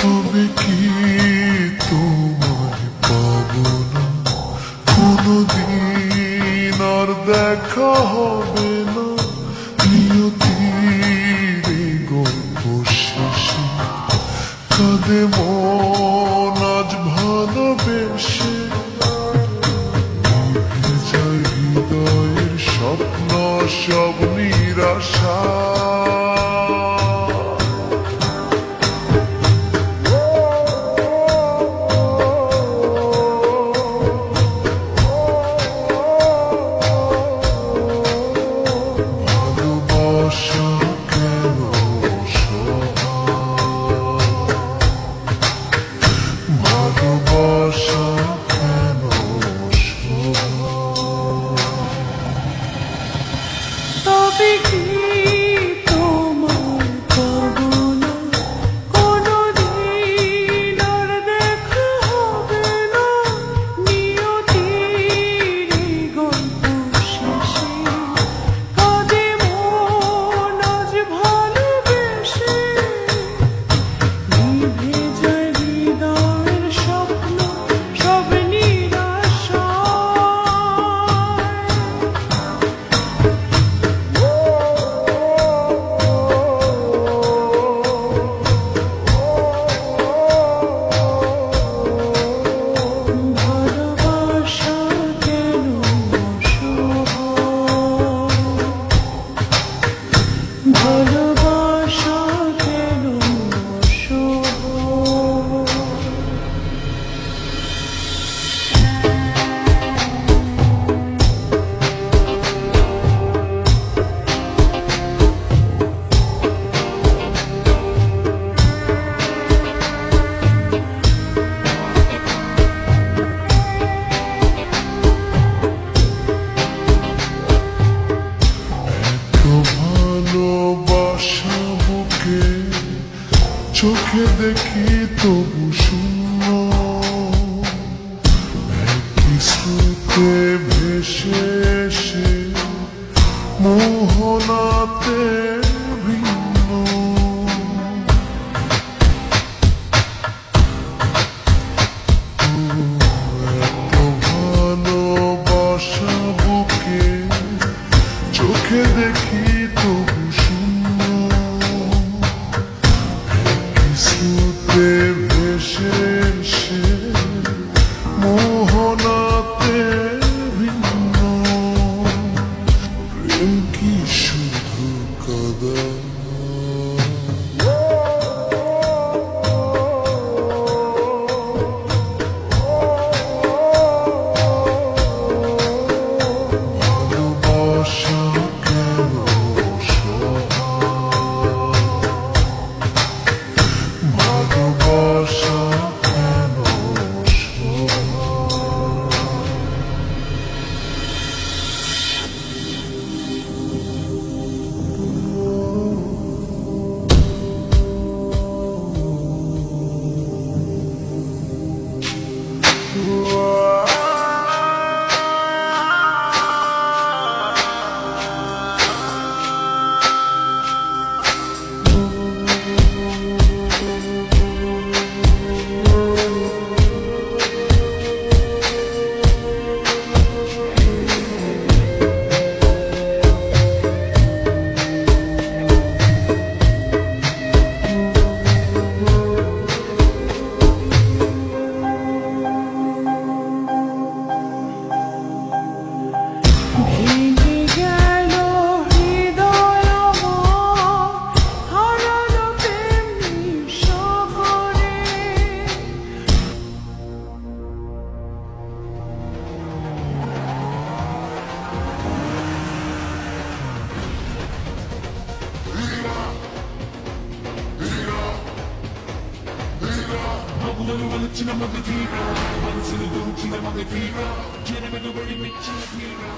তবে কি তোমায় পাবো না, কোনদিন আর দেখা হবে না। নিয়তির এই গল্প শেষে কাঁদে মন আজ ভালোবেসে। নিভে যায় হৃদয়ের স্বপ্ন সব নিরাশা। তবে কি তোমায় পাবো না, কোনদিন আর দেখা হবে না। নিয়তির এই গল্প শেষে কাঁদে মন আজ ভালোবেসে। নিভে যায় হৃদয়ের স্বপ্ন সব নিরাশা। ভালোবাসা কেন অসম্ভব। ভালোবাসা বুকে চোখে দেখি তবু শূন্য। একই স্রোতে ভেসে এসে মোহনাতে ভিন্ন। এত ভালোবাসা বুকে চোখে দেখি তবু শূন্য। একই স্রোতে ভেসে এসে মোহনাতে ভিন্ন। প্রেম কি শুধু কাদা? ভালোবাসা কেন ভালোবাসা কেন మనసును దోచిన మగ తీరా జనమను బడి మెచ్చిన తీరా